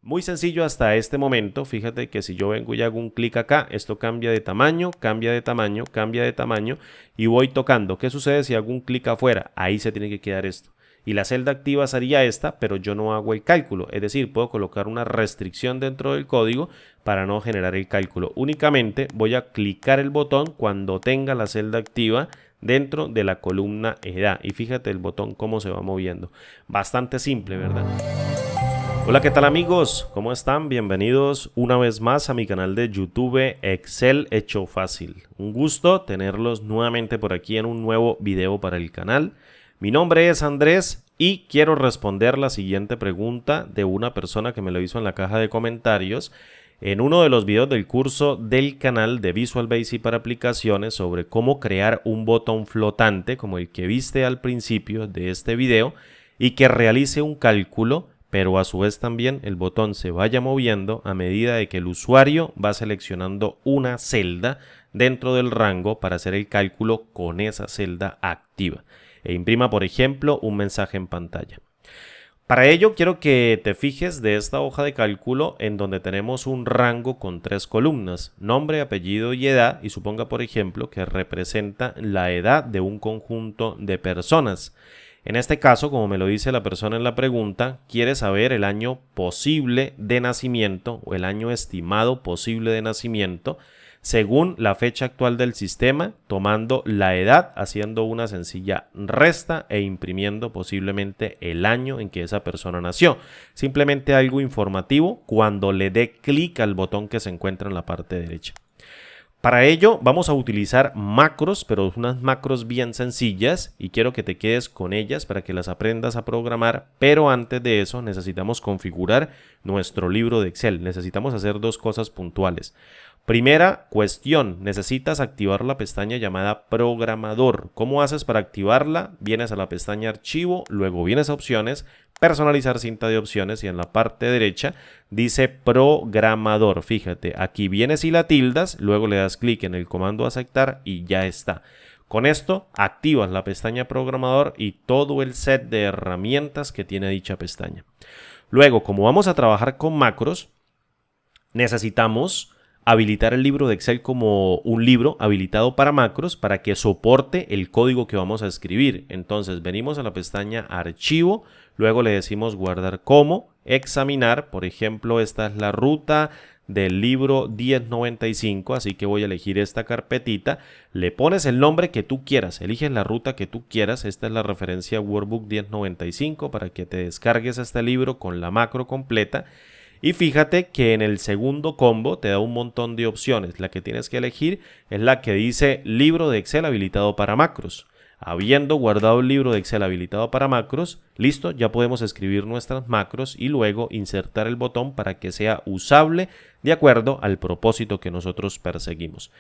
Muy sencillo hasta este momento. Fíjate que si yo vengo y hago un clic acá, esto cambia de tamaño, cambia de tamaño, cambia de tamaño y voy tocando. ¿Qué sucede si hago un clic afuera? Ahí se tiene que quedar esto. Y la celda activa sería esta, pero yo no hago el cálculo. Es decir, puedo colocar una restricción dentro del código para no generar el cálculo. Únicamente voy a clicar el botón cuando tenga la celda activa dentro de la columna edad. Y fíjate el botón cómo se va moviendo. Bastante simple, ¿verdad? Hola, ¿qué tal amigos? ¿Cómo están? Bienvenidos una vez más a mi canal de YouTube Excel hecho fácil. Un gusto tenerlos nuevamente por aquí en un nuevo video para el canal. Mi nombre es Andrés y quiero responder la siguiente pregunta de una persona que me lo hizo en la caja de comentarios en uno de los videos del curso del canal de Visual Basic para aplicaciones sobre cómo crear un botón flotante como el que viste al principio de este video y que realice un cálculo, pero a su vez también el botón se vaya moviendo a medida de que el usuario va seleccionando una celda dentro del rango para hacer el cálculo con esa celda activa e imprima, por ejemplo, un mensaje en pantalla. Para ello quiero que te fijes de esta hoja de cálculo en donde tenemos un rango con 3 columnas, nombre, apellido y edad, y suponga, por ejemplo, que representa la edad de un conjunto de personas. En este caso, como me lo dice la persona en la pregunta, quiere saber el año posible de nacimiento o el año estimado posible de nacimiento según la fecha actual del sistema, tomando la edad, haciendo una sencilla resta e imprimiendo posiblemente el año en que esa persona nació. Simplemente algo informativo cuando le dé clic al botón que se encuentra en la parte derecha. Para ello vamos a utilizar macros, pero unas macros bien sencillas y quiero que te quedes con ellas para que las aprendas a programar, pero antes de eso necesitamos configurar nuestro libro de Excel. Necesitamos hacer dos cosas puntuales. Primera cuestión, necesitas activar la pestaña llamada Programador. ¿Cómo haces para activarla? Vienes a la pestaña Archivo, luego vienes a Opciones, Personalizar cinta de opciones y en la parte derecha dice Programador. Fíjate, aquí vienes y la tildas, luego le das clic en el comando Aceptar y ya está. Con esto activas la pestaña Programador y todo el set de herramientas que tiene dicha pestaña. Luego, como vamos a trabajar con macros, necesitamos habilitar el libro de Excel como un libro habilitado para macros para que soporte el código que vamos a escribir. Entonces venimos a la pestaña Archivo, luego le decimos Guardar como, Examinar, por ejemplo esta es la ruta del libro 1095, así que voy a elegir esta carpetita, le pones el nombre que tú quieras, eliges la ruta que tú quieras, esta es la referencia Workbook 1095 para que te descargues este libro con la macro completa. Y fíjate que en el segundo combo te da un montón de opciones. La que tienes que elegir es la que dice libro de Excel habilitado para macros. Habiendo guardado el libro de Excel habilitado para macros, listo, ya podemos escribir nuestras macros y luego insertar el botón para que sea usable de acuerdo al propósito que nosotros perseguimos.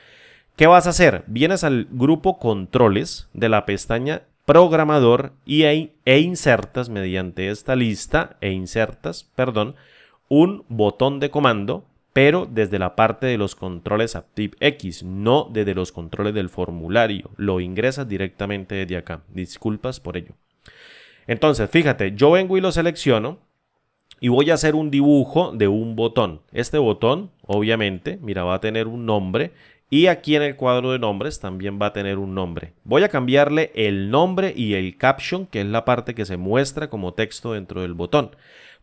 ¿Qué vas a hacer? Vienes al grupo Controles de la pestaña Programador e insertas mediante esta lista un botón de comando, pero desde la parte de los controles ActiveX, no desde los controles del formulario. Lo ingresas directamente desde acá. Disculpas por ello. Entonces, fíjate, yo vengo y lo selecciono y voy a hacer un dibujo de un botón. Este botón, obviamente, mira, va a tener un nombre y aquí en el cuadro de nombres también va a tener un nombre. Voy a cambiarle el nombre y el caption, que es la parte que se muestra como texto dentro del botón.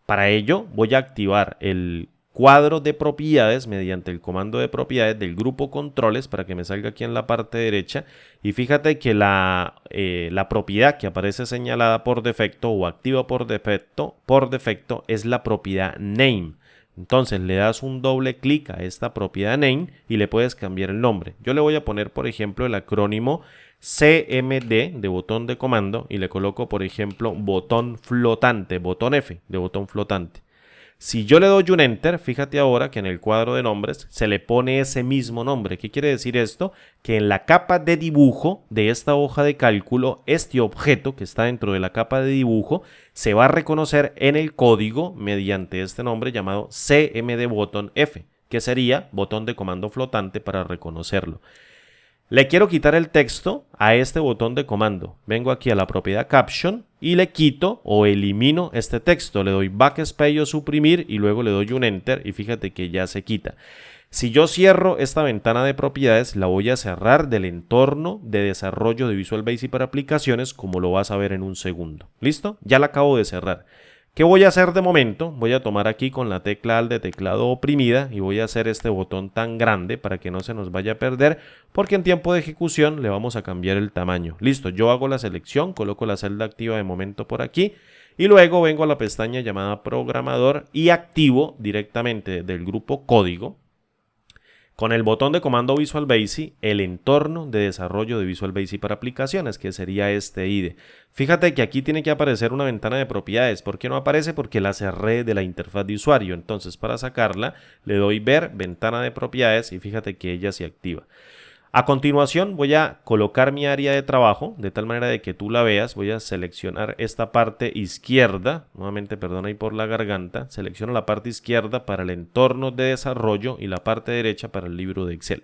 Para ello voy a activar el cuadro de propiedades mediante el comando de propiedades del grupo controles para que me salga aquí en la parte derecha y fíjate que la propiedad que aparece señalada por defecto o activa por defecto es la propiedad name. Entonces le das un doble clic a esta propiedad name y le puedes cambiar el nombre. Yo le voy a poner por ejemplo el acrónimo CMD de botón de comando y le coloco por ejemplo botón flotante, botón F de botón flotante. Si yo le doy un enter, fíjate ahora que en el cuadro de nombres se le pone ese mismo nombre. ¿Qué quiere decir esto? Que en la capa de dibujo de esta hoja de cálculo, este objeto que está dentro de la capa de dibujo se va a reconocer en el código mediante este nombre llamado CMD botón F, que sería botón de comando flotante para reconocerlo. Le quiero quitar el texto a este botón de comando. Vengo aquí a la propiedad caption y le quito o elimino este texto. Le doy backspace o suprimir y luego le doy un enter y fíjate que ya se quita. Si yo cierro esta ventana de propiedades, la voy a cerrar del entorno de desarrollo de Visual Basic para aplicaciones, como lo vas a ver en un segundo. ¿Listo? Ya la acabo de cerrar. ¿Qué voy a hacer de momento? Voy a tomar aquí con la tecla Alt de teclado oprimida y voy a hacer este botón tan grande para que no se nos vaya a perder, porque en tiempo de ejecución le vamos a cambiar el tamaño. Listo, yo hago la selección, coloco la celda activa de momento por aquí y luego vengo a la pestaña llamada programador y activo directamente del grupo código con el botón de comando Visual Basic el entorno de desarrollo de Visual Basic para aplicaciones, que sería este IDE. Fíjate que aquí tiene que aparecer una ventana de propiedades. ¿Por qué no aparece? Porque la cerré de la interfaz de usuario. Entonces, para sacarla, le doy ver, ventana de propiedades y fíjate que ella se activa. A continuación voy a colocar mi área de trabajo de tal manera de que tú la veas. Voy a seleccionar esta parte izquierda, nuevamente perdona ahí por la garganta, selecciono la parte izquierda para el entorno de desarrollo y la parte derecha para el libro de Excel.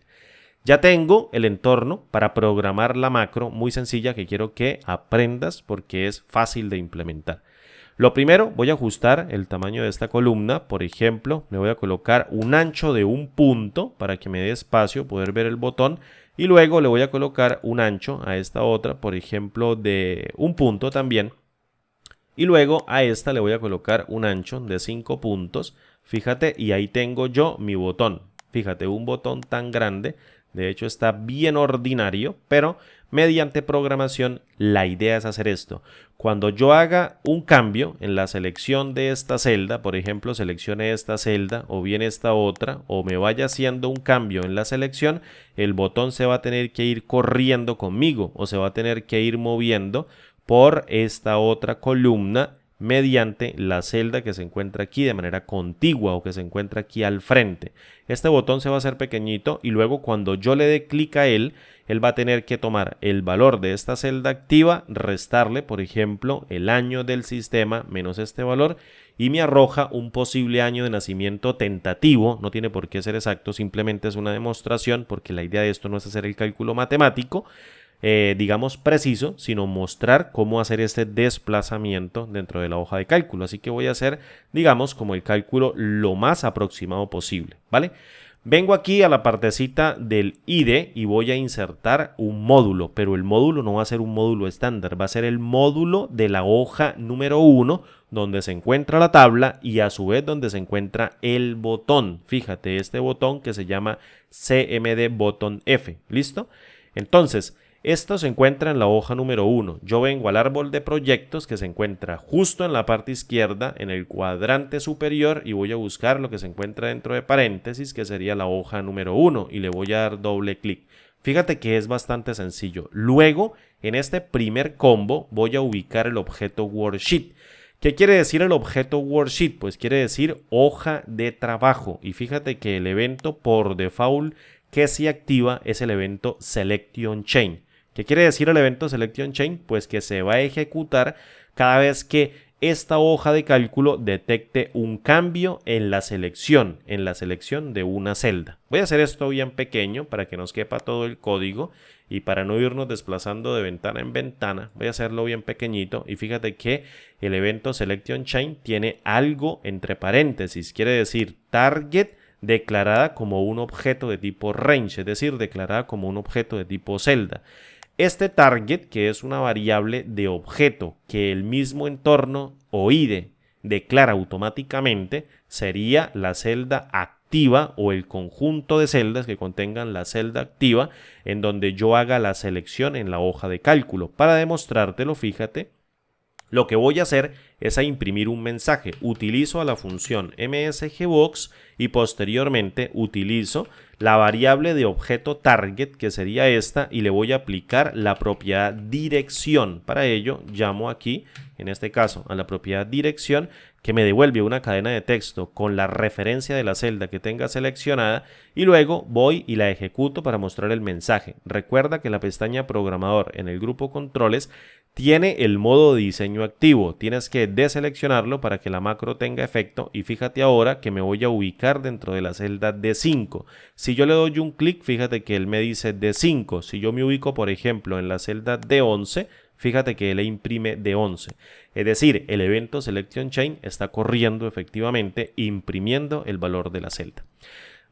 Ya tengo el entorno para programar la macro muy sencilla que quiero que aprendas porque es fácil de implementar. Lo primero, voy a ajustar el tamaño de esta columna. Por ejemplo, le voy a colocar un ancho de 1 punto para que me dé espacio poder ver el botón. Y luego le voy a colocar un ancho a esta otra, por ejemplo, de 1 punto también. Y luego a esta le voy a colocar un ancho de 5 puntos. Fíjate, y ahí tengo yo mi botón. Fíjate, un botón tan grande. De hecho está bien ordinario, pero mediante programación la idea es hacer esto. Cuando yo haga un cambio en la selección de esta celda, por ejemplo seleccione esta celda o bien esta otra, o me vaya haciendo un cambio en la selección, el botón se va a tener que ir corriendo conmigo o se va a tener que ir moviendo por esta otra columna mediante la celda que se encuentra aquí de manera contigua o que se encuentra aquí al frente. Este botón se va a hacer pequeñito y luego cuando yo le dé clic a él va a tener que tomar el valor de esta celda activa, restarle, por ejemplo, el año del sistema menos este valor y me arroja un posible año de nacimiento tentativo. No tiene por qué ser exacto, simplemente es una demostración porque la idea de esto no es hacer el cálculo matemático, digamos preciso, sino mostrar cómo hacer este desplazamiento dentro de la hoja de cálculo. Así que voy a hacer, digamos, como el cálculo lo más aproximado posible, ¿vale? Vengo aquí a la partecita del IDE y voy a insertar un módulo, pero el módulo no va a ser un módulo estándar, va a ser el módulo de la hoja número 1, donde se encuentra la tabla y a su vez donde se encuentra el botón. Fíjate, este botón que se llama CMD Button F, ¿listo? Entonces, esto se encuentra en la hoja número 1. Yo vengo al árbol de proyectos que se encuentra justo en la parte izquierda, en el cuadrante superior, y voy a buscar lo que se encuentra dentro de paréntesis, que sería la hoja número 1, y le voy a dar doble clic. Fíjate que es bastante sencillo. Luego, en este primer combo, voy a ubicar el objeto Worksheet. ¿Qué quiere decir el objeto Worksheet? Pues quiere decir hoja de trabajo. Y fíjate que el evento por default que se activa es el evento Selection Chain. ¿Qué quiere decir el evento Selection Chain? Pues que se va a ejecutar cada vez que esta hoja de cálculo detecte un cambio en la selección de una celda. Voy a hacer esto bien pequeño para que nos quepa todo el código y para no irnos desplazando de ventana en ventana, voy a hacerlo bien pequeñito y fíjate que el evento Selection Chain tiene algo entre paréntesis, quiere decir target declarada como un objeto de tipo range, es decir, declarada como un objeto de tipo celda. Este target, que es una variable de objeto que el mismo entorno o IDE declara automáticamente, sería la celda activa o el conjunto de celdas que contengan la celda activa en donde yo haga la selección en la hoja de cálculo. Para demostrártelo, fíjate, lo que voy a hacer es a imprimir un mensaje. Utilizo a la función msgbox y posteriormente utilizo la variable de objeto target, que sería esta, y le voy a aplicar la propiedad dirección. Para ello llamo aquí, en este caso, a la propiedad dirección, que me devuelve una cadena de texto con la referencia de la celda que tenga seleccionada y luego voy y la ejecuto para mostrar el mensaje. Recuerda que la pestaña programador en el grupo controles tiene el modo de diseño activo. Tienes que deseleccionarlo para que la macro tenga efecto y fíjate ahora que me voy a ubicar dentro de la celda D5. Si yo le doy un clic, fíjate que él me dice D5. Si yo me ubico, por ejemplo, en la celda D11, fíjate que él le imprime D11. Es decir, el evento Selection Chain está corriendo efectivamente, imprimiendo el valor de la celda.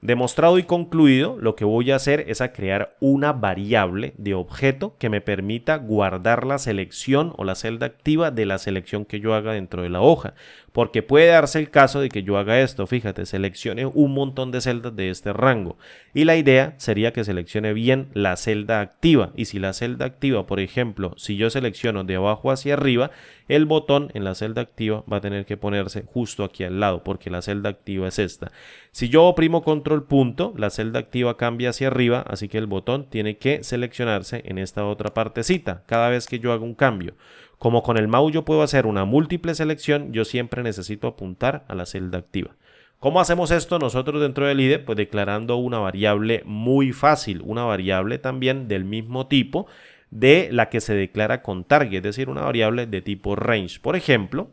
Demostrado y concluido, lo que voy a hacer es a crear una variable de objeto que me permita guardar la selección o la celda activa de la selección que yo haga dentro de la hoja. Porque puede darse el caso de que yo haga esto, fíjate, seleccione un montón de celdas de este rango. Y la idea sería que seleccione bien la celda activa. Y si la celda activa, por ejemplo, si yo selecciono de abajo hacia arriba, el botón en la celda activa va a tener que ponerse justo aquí al lado, porque la celda activa es esta. Si yo oprimo control punto, la celda activa cambia hacia arriba, así que el botón tiene que seleccionarse en esta otra partecita cada vez que yo haga un cambio. Como con el mouse yo puedo hacer una múltiple selección, yo siempre necesito apuntar a la celda activa. ¿Cómo hacemos esto nosotros dentro del IDE? Pues declarando una variable muy fácil, una variable también del mismo tipo de la que se declara con target, es decir, una variable de tipo range. Por ejemplo,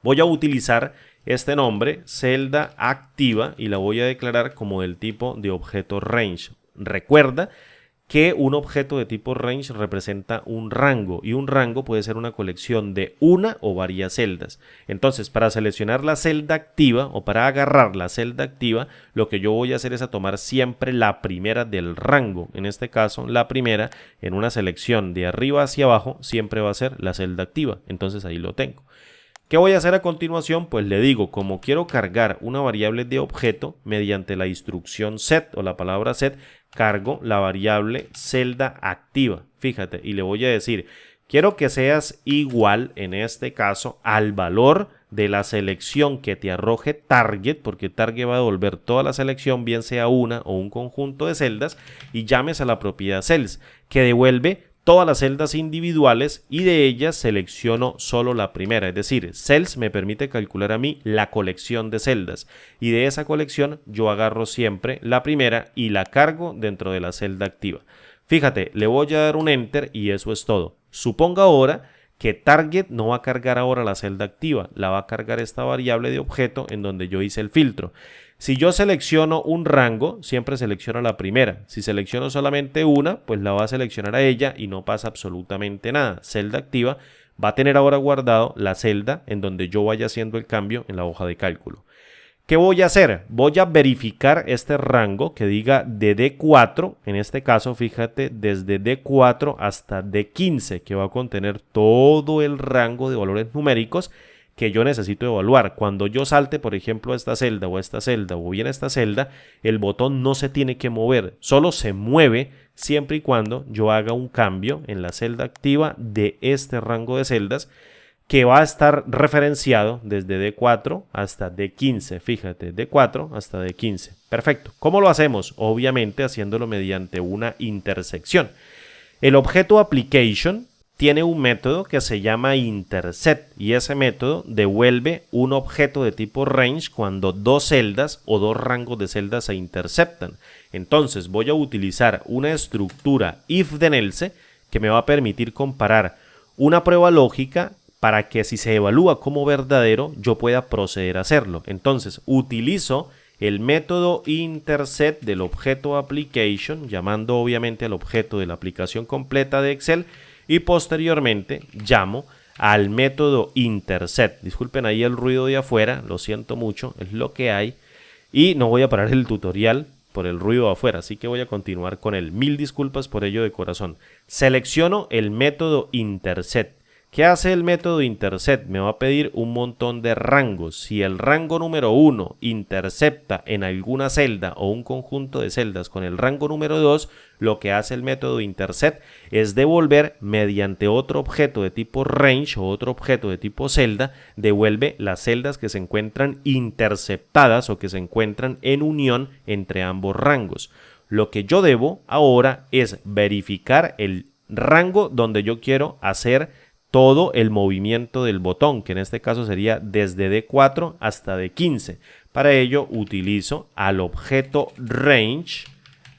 voy a utilizar este nombre, celda activa, y la voy a declarar como del tipo de objeto range. Recuerda que un objeto de tipo range representa un rango y un rango puede ser una colección de una o varias celdas. Entonces, para seleccionar la celda activa o para agarrar la celda activa, lo que yo voy a hacer es a tomar siempre la primera del rango. En este caso, la primera en una selección de arriba hacia abajo siempre va a ser la celda activa. Entonces ahí lo tengo. ¿Qué voy a hacer a continuación? Pues le digo, como quiero cargar una variable de objeto, mediante la instrucción set o la palabra set, cargo la variable celda activa. Fíjate, y le voy a decir, quiero que seas igual, en este caso, al valor de la selección que te arroje target, porque target va a devolver toda la selección, bien sea una o un conjunto de celdas, y llames a la propiedad cells, que devuelve todas las celdas individuales y de ellas selecciono solo la primera, es decir, cells me permite calcular a mí la colección de celdas y de esa colección yo agarro siempre la primera y la cargo dentro de la celda activa. Fíjate, le voy a dar un enter y eso es todo. Suponga ahora que target no va a cargar ahora la celda activa, la va a cargar esta variable de objeto en donde yo hice el filtro. Si yo selecciono un rango, siempre selecciono la primera. Si selecciono solamente una, pues la va a seleccionar a ella y no pasa absolutamente nada. Celda activa va a tener ahora guardado la celda en donde yo vaya haciendo el cambio en la hoja de cálculo. ¿Qué voy a hacer? Voy a verificar este rango que diga de D4, en este caso fíjate desde D4 hasta D15, que va a contener todo el rango de valores numéricos que yo necesito evaluar. Cuando yo salte, por ejemplo, a esta celda o bien a esta celda, el botón no se tiene que mover, solo se mueve siempre y cuando yo haga un cambio en la celda activa de este rango de celdas que va a estar referenciado desde D4 hasta D15. Fíjate, D4 hasta D15. Perfecto. ¿Cómo lo hacemos? Obviamente haciéndolo mediante una intersección. El objeto application tiene un método que se llama intercept y ese método devuelve un objeto de tipo range cuando dos celdas o dos rangos de celdas se interceptan. Entonces voy a utilizar una estructura if then else que me va a permitir comparar una prueba lógica para que si se evalúa como verdadero yo pueda proceder a hacerlo. Entonces utilizo el método intercept del objeto application, llamando obviamente al objeto de la aplicación completa de Excel, y posteriormente llamo al método intercept. Disculpen ahí el ruido de afuera, lo siento mucho, es lo que hay. Y no voy a parar el tutorial por el ruido de afuera, así que voy a continuar con él. Mil disculpas por ello de corazón. Selecciono el método intercept. ¿Qué hace el método intercept? Me va a pedir un montón de rangos. Si el rango número 1 intercepta en alguna celda o un conjunto de celdas con el rango número 2, lo que hace el método intercept es devolver mediante otro objeto de tipo range o otro objeto de tipo celda, devuelve las celdas que se encuentran interceptadas o que se encuentran en unión entre ambos rangos. Lo que yo debo ahora es verificar el rango donde yo quiero hacer todo el movimiento del botón, que en este caso sería desde D4 hasta D15. Para ello utilizo al objeto range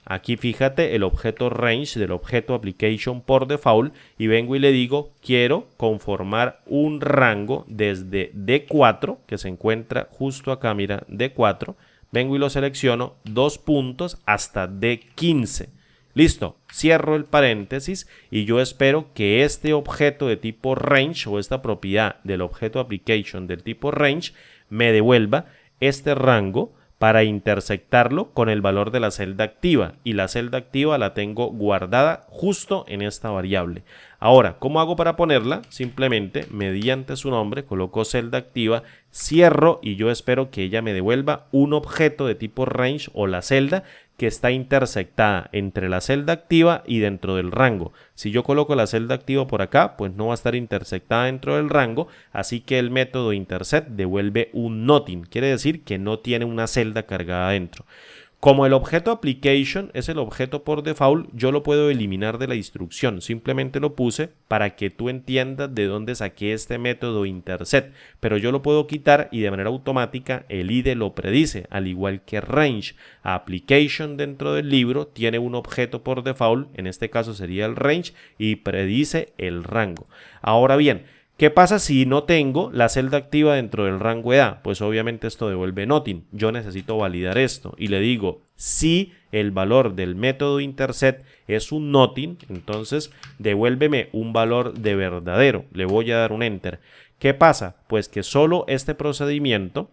aquí fíjate el objeto range del objeto application por default y vengo y le digo quiero conformar un rango desde D4 que se encuentra justo acá, mira, D4, vengo y lo selecciono 2 puntos hasta D15. Listo, cierro el paréntesis y yo espero que este objeto de tipo range o esta propiedad del objeto application del tipo range me devuelva este rango para intersectarlo con el valor de la celda activa y la celda activa la tengo guardada justo en esta variable. Ahora, ¿cómo hago para ponerla? Simplemente mediante su nombre coloco celda activa, cierro y yo espero que ella me devuelva un objeto de tipo range o la celda que está intersectada entre la celda activa y dentro del rango. Si yo coloco la celda activa por acá, pues no va a estar intersectada dentro del rango, así que el método intersect devuelve un nothing, quiere decir que no tiene una celda cargada dentro. Como el objeto application es el objeto por default, yo lo puedo eliminar de la instrucción. Simplemente lo puse para que tú entiendas de dónde saqué este método intersect. Pero yo lo puedo quitar y de manera automática el IDE lo predice, al igual que range. Application dentro del libro tiene un objeto por default, en este caso sería el range, y predice el rango. Ahora bien, ¿qué pasa si no tengo la celda activa dentro del rango EA? Pues obviamente esto devuelve nothing. Yo necesito validar esto y le digo si el valor del método intersect es un nothing, entonces devuélveme un valor de verdadero. Le voy a dar un enter. ¿Qué pasa? Pues que solo este procedimiento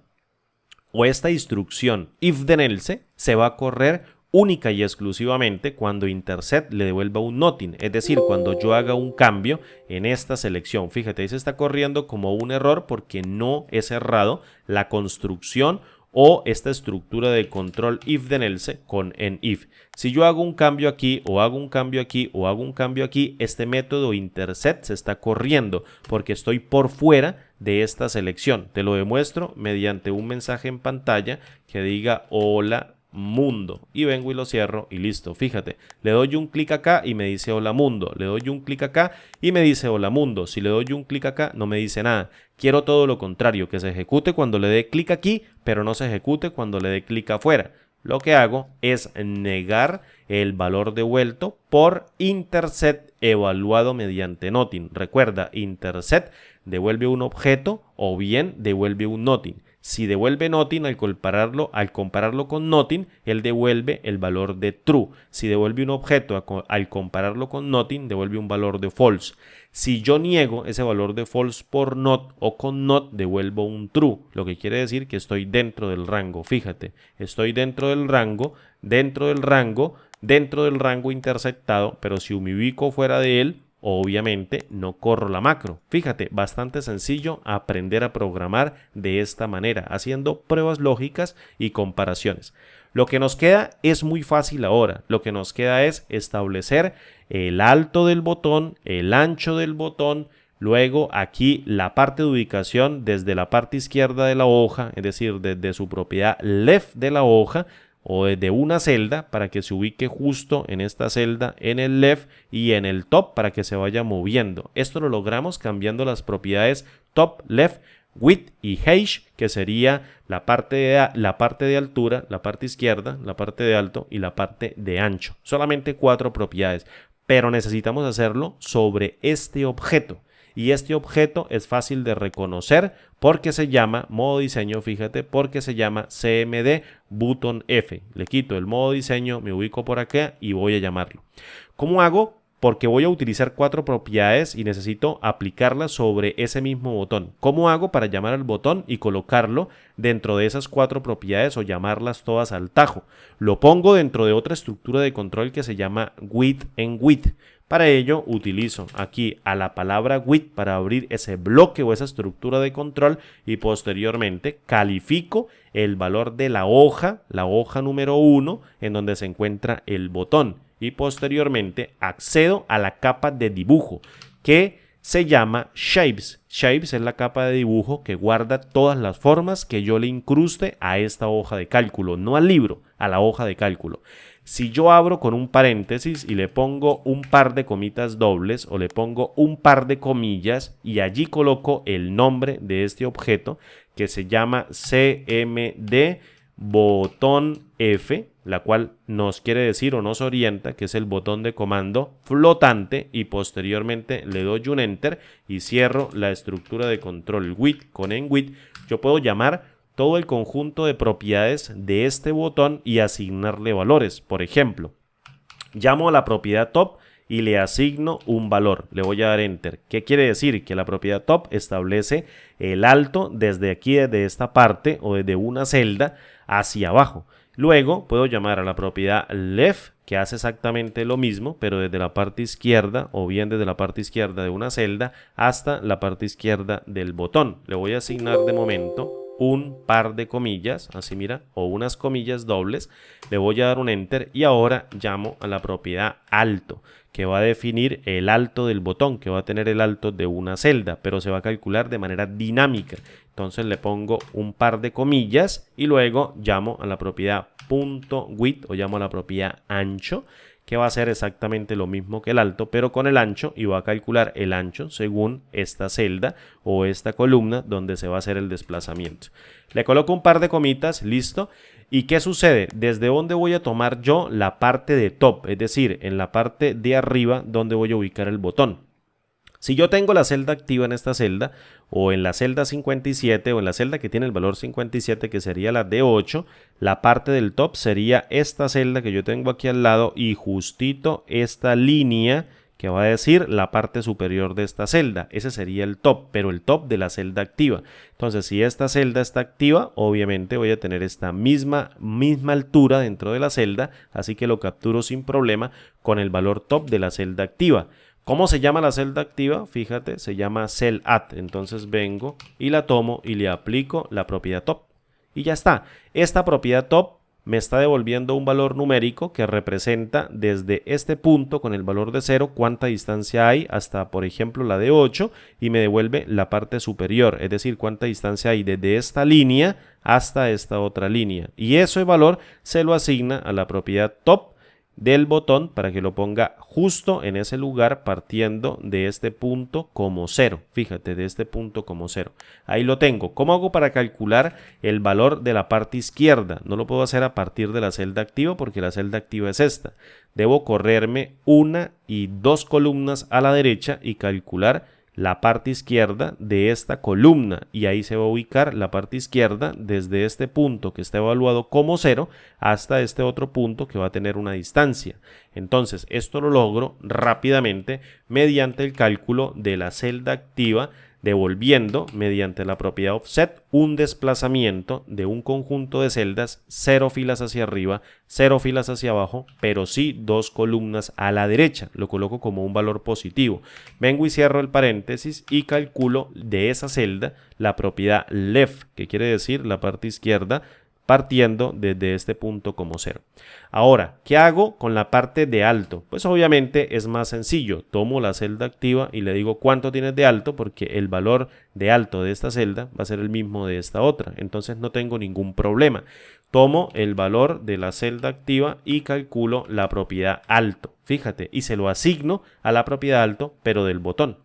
o esta instrucción if then else se va a correr única y exclusivamente cuando intersect le devuelva un nothing, es decir, cuando yo haga un cambio en esta selección. Fíjate, ahí se está corriendo como un error porque no he cerrado la construcción o esta estructura de control if then else con en if. Si yo hago un cambio aquí o hago un cambio aquí o hago un cambio aquí, este método intersect se está corriendo porque estoy por fuera de esta selección. Te lo demuestro mediante un mensaje en pantalla que diga hola mundo y vengo y lo cierro y listo. Fíjate, le doy un clic acá y me dice hola mundo, le doy un clic acá y me dice hola mundo. Si le doy un clic acá no me dice nada. Quiero todo lo contrario, que se ejecute cuando le dé clic aquí, pero no se ejecute cuando le dé clic afuera. Lo que hago es negar el valor devuelto por intersect evaluado mediante nothing. Recuerda, intersect devuelve un objeto o bien devuelve un nothing. Si devuelve nothing al compararlo con nothing, él devuelve el valor de true. Si devuelve un objeto al compararlo con nothing, devuelve un valor de false. Si yo niego ese valor de false por not o con not, devuelvo un true. Lo que quiere decir que estoy dentro del rango. Fíjate, estoy dentro del rango intersectado, pero si me ubico fuera de él, obviamente no corro la macro. Fíjate, bastante sencillo aprender a programar de esta manera, haciendo pruebas lógicas y comparaciones. Lo que nos queda es muy fácil ahora. Lo que nos queda es establecer el alto del botón, el ancho del botón, luego aquí la parte de ubicación desde la parte izquierda de la hoja, es decir, desde su propiedad left de la hoja, o desde una celda para que se ubique justo en esta celda, en el left y en el top para que se vaya moviendo. Esto lo logramos cambiando las propiedades top, left, width y height, que sería la parte de altura, la parte izquierda, la parte de alto y la parte de ancho. Solamente 4 propiedades, pero necesitamos hacerlo sobre este objeto. Y este objeto es fácil de reconocer porque se llama modo diseño, fíjate, porque se llama CMD button F. Le quito el modo diseño, me ubico por acá y voy a llamarlo. ¿Cómo hago? Porque voy a utilizar 4 propiedades y necesito aplicarlas sobre ese mismo botón. ¿Cómo hago para llamar al botón y colocarlo dentro de esas 4 propiedades o llamarlas todas al tajo? Lo pongo dentro de otra estructura de control que se llama with en with. Para ello utilizo aquí a la palabra with para abrir ese bloque o esa estructura de control y posteriormente califico el valor de la hoja número 1 en donde se encuentra el botón y posteriormente accedo a la capa de dibujo que se llama Shapes. Shapes es la capa de dibujo que guarda todas las formas que yo le incruste a esta hoja de cálculo, no al libro, a la hoja de cálculo. Si yo abro con un paréntesis y le pongo un par de comitas dobles o le pongo un par de comillas y allí coloco el nombre de este objeto que se llama CMD botón F, la cual nos quiere decir o nos orienta que es el botón de comando flotante, y posteriormente le doy un enter y cierro la estructura de control with con en with. Yo puedo llamar todo el conjunto de propiedades de este botón y asignarle valores. Por ejemplo, llamo a la propiedad top y le asigno un valor. Le voy a dar enter. ¿Qué quiere decir? Que la propiedad top establece el alto desde aquí, desde esta parte o desde una celda hacia abajo. Luego puedo llamar a la propiedad left, que hace exactamente lo mismo, pero desde la parte izquierda o bien desde la parte izquierda de una celda hasta la parte izquierda del botón. Le voy a asignar de momento un par de comillas, así mira, o unas comillas dobles. Le voy a dar un enter y ahora llamo a la propiedad alto, que va a definir el alto del botón, que va a tener el alto de una celda, pero se va a calcular de manera dinámica. Entonces le pongo un par de comillas y luego llamo a la propiedad .width o llamo a la propiedad ancho, que va a ser exactamente lo mismo que el alto, pero con el ancho, y va a calcular el ancho según esta celda o esta columna donde se va a hacer el desplazamiento. Le coloco un par de comitas, listo. ¿Y qué sucede? ¿Desde dónde voy a tomar yo la parte de top? Es decir, en la parte de arriba donde voy a ubicar el botón. Si yo tengo la celda activa en esta celda, o en la celda 57, o en la celda que tiene el valor 57, que sería la D8, la parte del top sería esta celda que yo tengo aquí al lado y justito esta línea que va a decir la parte superior de esta celda. Ese sería el top, pero el top de la celda activa. Entonces, si esta celda está activa, obviamente voy a tener esta misma altura dentro de la celda, así que lo capturo sin problema con el valor top de la celda activa. ¿Cómo se llama la celda activa? Fíjate, se llama cell at. Entonces vengo y la tomo y le aplico la propiedad top. Y ya está. Esta propiedad top me está devolviendo un valor numérico que representa desde este punto con el valor de 0 cuánta distancia hay hasta, por ejemplo, la de 8, y me devuelve la parte superior, es decir, cuánta distancia hay desde esta línea hasta esta otra línea. Y ese valor se lo asigna a la propiedad top del botón para que lo ponga justo en ese lugar, partiendo de este punto como 0. Fíjate, de este punto como 0. Ahí lo tengo. ¿Cómo hago para calcular el valor de la parte izquierda? No lo puedo hacer a partir de la celda activa porque la celda activa es esta. Debo correrme una y dos columnas a la derecha y calcular la parte izquierda de esta columna, y ahí se va a ubicar la parte izquierda desde este punto que está evaluado como 0 hasta este otro punto que va a tener una distancia. Entonces esto lo logro rápidamente mediante el cálculo de la celda activa, devolviendo mediante la propiedad offset un desplazamiento de un conjunto de celdas, 0 filas hacia arriba, 0 filas hacia abajo, pero sí 2 columnas a la derecha. Lo coloco como un valor positivo. Vengo y cierro el paréntesis y calculo de esa celda la propiedad left, que quiere decir la parte izquierda, partiendo desde este punto como 0. Ahora, ¿qué hago con la parte de alto? Pues obviamente es más sencillo. Tomo la celda activa y le digo cuánto tienes de alto, porque el valor de alto de esta celda va a ser el mismo de esta otra. Entonces no tengo ningún problema. Tomo el valor de la celda activa y calculo la propiedad alto. Fíjate, y se lo asigno a la propiedad alto, pero del botón.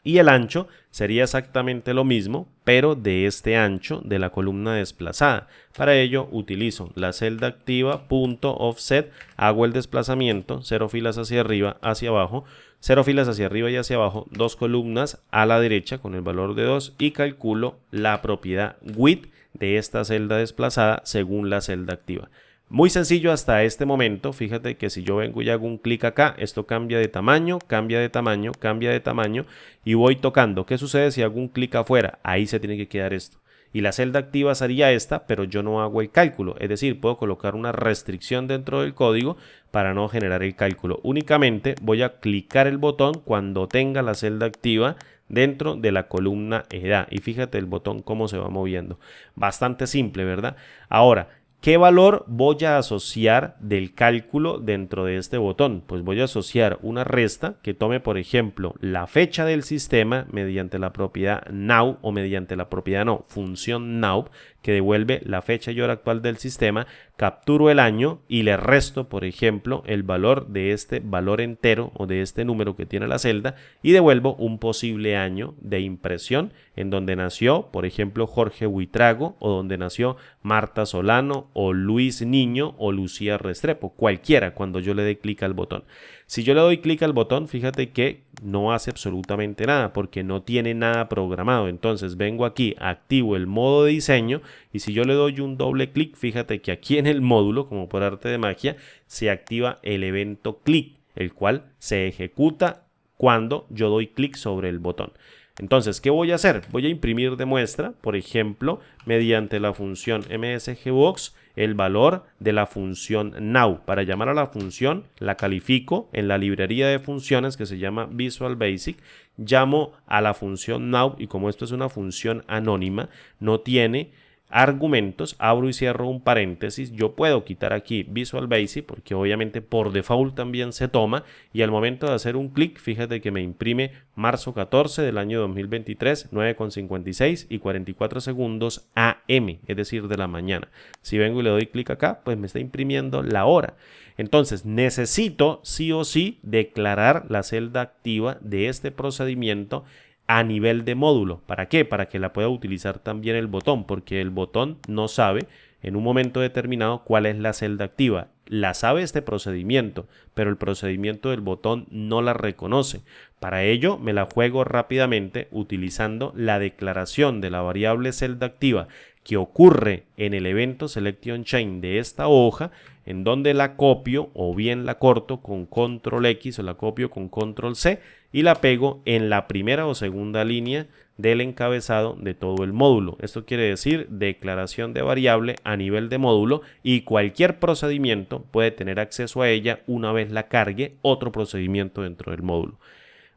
Y el ancho sería exactamente lo mismo, pero de este ancho de la columna desplazada. Para ello utilizo la celda activa .offset, hago el desplazamiento, 0 filas hacia arriba, hacia abajo, 0 filas hacia arriba y hacia abajo, 2 columnas a la derecha con el valor de 2 y calculo la propiedad width de esta celda desplazada según la celda activa. Muy sencillo hasta este momento. Fíjate que si yo vengo y hago un clic acá, esto cambia de tamaño, cambia de tamaño, cambia de tamaño y voy tocando. ¿Qué sucede si hago un clic afuera? Ahí se tiene que quedar esto. Y la celda activa sería esta, pero yo no hago el cálculo. Es decir, puedo colocar una restricción dentro del código para no generar el cálculo. Únicamente voy a clicar el botón cuando tenga la celda activa dentro de la columna edad. Y fíjate el botón cómo se va moviendo. Bastante simple, ¿verdad? Ahora, ¿qué valor voy a asociar del cálculo dentro de este botón? Pues voy a asociar una resta que tome, por ejemplo, la fecha del sistema mediante la propiedad now o mediante la propiedad función now, que devuelve la fecha y hora actual del sistema, capturo el año y le resto, por ejemplo, el valor de este valor entero o de este número que tiene la celda y devuelvo un posible año de impresión en donde nació, por ejemplo, Jorge Buitrago o donde nació Marta Solano o Luis Niño o Lucía Restrepo, cualquiera cuando yo le dé clic al botón. Si yo le doy clic al botón, fíjate que no hace absolutamente nada porque no tiene nada programado. Entonces vengo aquí, activo el modo de diseño y si yo le doy un doble clic, fíjate que aquí en el módulo, como por arte de magia, se activa el evento clic, el cual se ejecuta cuando yo doy clic sobre el botón. Entonces, ¿qué voy a hacer? Voy a imprimir de muestra, por ejemplo, mediante la función msgbox, el valor de la función now. Para llamar a la función, la califico en la librería de funciones que se llama Visual Basic. Llamo a la función now y como esto es una función anónima, no tiene argumentos, abro y cierro un paréntesis, yo puedo quitar aquí Visual Basic porque obviamente por default también se toma y al momento de hacer un clic, fíjate que me imprime marzo 14 del año 2023, 9:56 y 44 segundos AM, es decir, de la mañana. Si vengo y le doy clic acá, pues me está imprimiendo la hora. Entonces necesito sí o sí declarar la celda activa de este procedimiento a nivel de módulo. ¿Para qué? Para que la pueda utilizar también el botón, porque el botón no sabe en un momento determinado cuál es la celda activa. La sabe este procedimiento, pero el procedimiento del botón no la reconoce. Para ello me la juego rápidamente utilizando la declaración de la variable celda activa que ocurre en el evento selection chain de esta hoja, en donde la copio o bien la corto con control X o la copio con control C y la pego en la primera o segunda línea del encabezado de todo el módulo. Esto quiere decir declaración de variable a nivel de módulo y cualquier procedimiento puede tener acceso a ella una vez la cargue otro procedimiento dentro del módulo.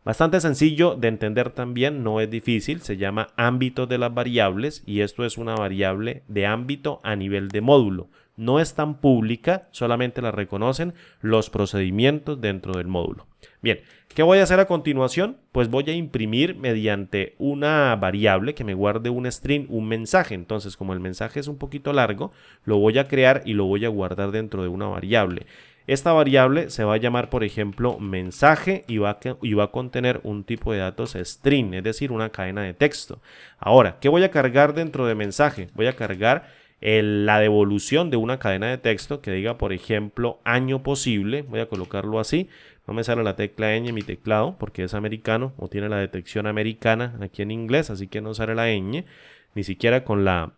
Bastante sencillo de entender también, no es difícil, se llama ámbito de las variables y esto es una variable de ámbito a nivel de módulo. No es tan pública, solamente la reconocen los procedimientos dentro del módulo. Bien, ¿qué voy a hacer a continuación? Pues voy a imprimir mediante una variable que me guarde un string, un mensaje. Entonces, como el mensaje es un poquito largo, lo voy a crear y lo voy a guardar dentro de una variable. Esta variable se va a llamar, por ejemplo, mensaje y va a contener un tipo de datos string, es decir, una cadena de texto. Ahora, ¿qué voy a cargar dentro de mensaje? Voy a cargar la devolución de una cadena de texto que diga, por ejemplo, año posible. Voy a colocarlo así. No me sale la tecla ñ en mi teclado porque es americano o tiene la detección americana aquí en inglés, así que no sale la ñ, ni siquiera con la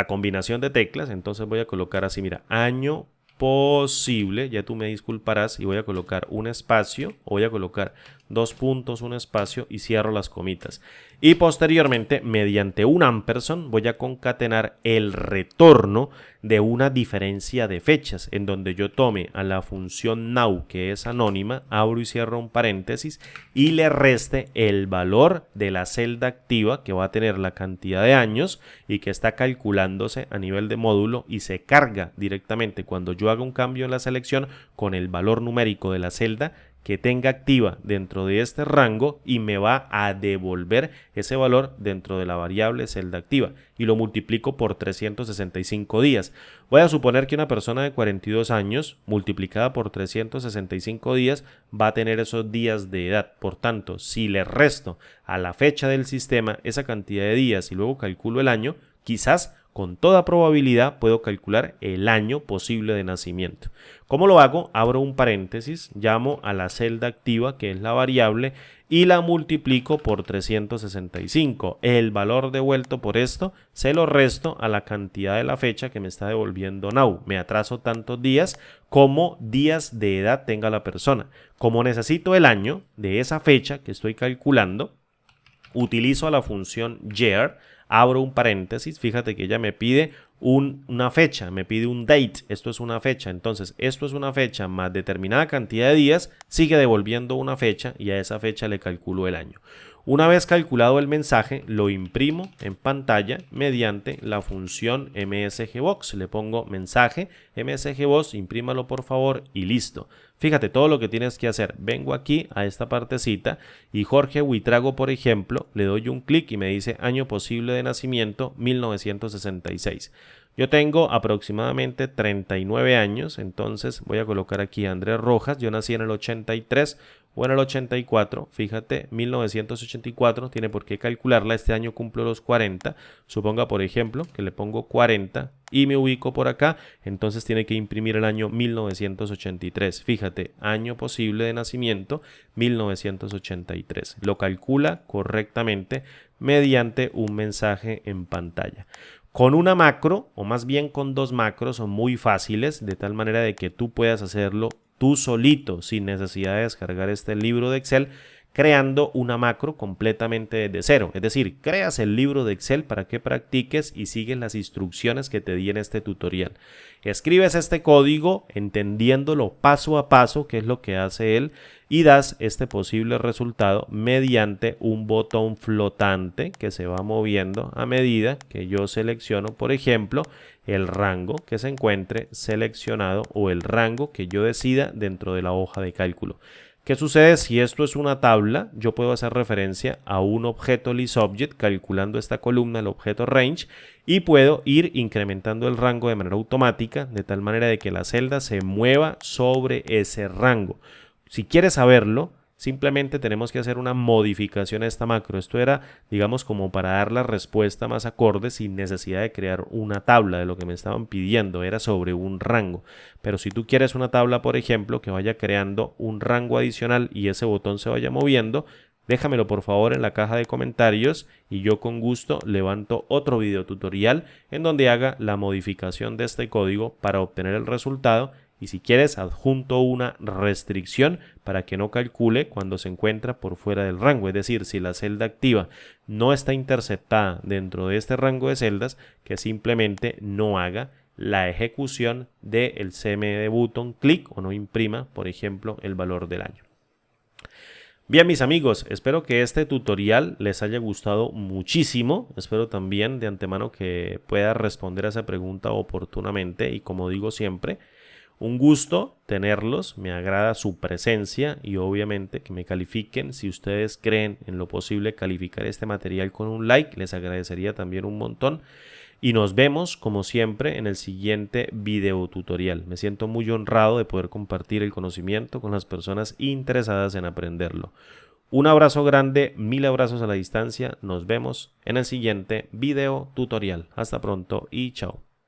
combinación de teclas. Entonces voy a colocar así, mira, año posible, ya tú me disculparás, y voy a colocar un espacio o voy a colocar dos puntos, un espacio y cierro las comitas. Y posteriormente, mediante un ampersand, voy a concatenar el retorno de una diferencia de fechas, en donde yo tome a la función now, que es anónima, abro y cierro un paréntesis, y le reste el valor de la celda activa, que va a tener la cantidad de años y que está calculándose a nivel de módulo y se carga directamente cuando yo haga un cambio en la selección con el valor numérico de la celda que tenga activa dentro de este rango y me va a devolver ese valor dentro de la variable celda activa y lo multiplico por 365 días. Voy a suponer que una persona de 42 años multiplicada por 365 días va a tener esos días de edad. Por tanto, si le resto a la fecha del sistema esa cantidad de días y luego calculo el año, quizás con toda probabilidad puedo calcular el año posible de nacimiento. ¿Cómo lo hago? Abro un paréntesis, llamo a la celda activa, que es la variable, y la multiplico por 365. El valor devuelto por esto se lo resto a la cantidad de la fecha que me está devolviendo now. Me atraso tantos días como días de edad tenga la persona. Como necesito el año de esa fecha que estoy calculando, utilizo a la función year, abro un paréntesis, fíjate que ella me pide una fecha, me pide un date, esto es una fecha, entonces esto es una fecha más determinada cantidad de días, sigue devolviendo una fecha y a esa fecha le calculo el año. Una vez calculado el mensaje, lo imprimo en pantalla mediante la función MSGBox. Le pongo mensaje, MSGBox, imprímalo por favor y listo. Fíjate todo lo que tienes que hacer. Vengo aquí a esta partecita y Jorge Huitrago, por ejemplo, le doy un clic y me dice año posible de nacimiento 1966. Yo tengo aproximadamente 39 años, entonces voy a colocar aquí a Andrés Rojas. Yo nací en el 83 o en el 84, fíjate, 1984, tiene por qué calcularla, este año cumplo los 40, suponga por ejemplo que le pongo 40 y me ubico por acá, entonces tiene que imprimir el año 1983, fíjate, año posible de nacimiento 1983, lo calcula correctamente mediante un mensaje en pantalla. Con una macro, o más bien con dos macros, son muy fáciles, de tal manera de que tú puedas hacerlo tú solito, sin necesidad de descargar este libro de Excel, creando una macro completamente desde cero. Es decir, creas el libro de Excel para que practiques y sigues las instrucciones que te di en este tutorial. Escribes este código entendiéndolo paso a paso, que es lo que hace él, y das este posible resultado mediante un botón flotante que se va moviendo a medida que yo selecciono, por ejemplo, el rango que se encuentre seleccionado o el rango que yo decida dentro de la hoja de cálculo. ¿Qué sucede si esto es una tabla? Yo puedo hacer referencia a un objeto listObject calculando esta columna, el objeto range, y puedo ir incrementando el rango de manera automática de tal manera de que la celda se mueva sobre ese rango. Si quieres saberlo, simplemente tenemos que hacer una modificación a esta macro. Esto era, digamos, como para dar la respuesta más acorde sin necesidad de crear una tabla de lo que me estaban pidiendo. Era sobre un rango. Pero si tú quieres una tabla, por ejemplo, que vaya creando un rango adicional y ese botón se vaya moviendo, déjamelo por favor en la caja de comentarios y yo con gusto levanto otro video tutorial en donde haga la modificación de este código para obtener el resultado. Y si quieres, adjunto una restricción para que no calcule cuando se encuentra por fuera del rango. Es decir, si la celda activa no está interceptada dentro de este rango de celdas, que simplemente no haga la ejecución del CMD button clic o no imprima, por ejemplo, el valor del año. Bien, mis amigos, espero que este tutorial les haya gustado muchísimo. Espero también de antemano que pueda responder a esa pregunta oportunamente y como digo siempre, un gusto tenerlos, me agrada su presencia y obviamente que me califiquen. Si ustedes creen en lo posible calificar este material con un like, les agradecería también un montón. Y nos vemos como siempre en el siguiente video tutorial. Me siento muy honrado de poder compartir el conocimiento con las personas interesadas en aprenderlo. Un abrazo grande, 1000 abrazos a la distancia. Nos vemos en el siguiente video tutorial. Hasta pronto y chao.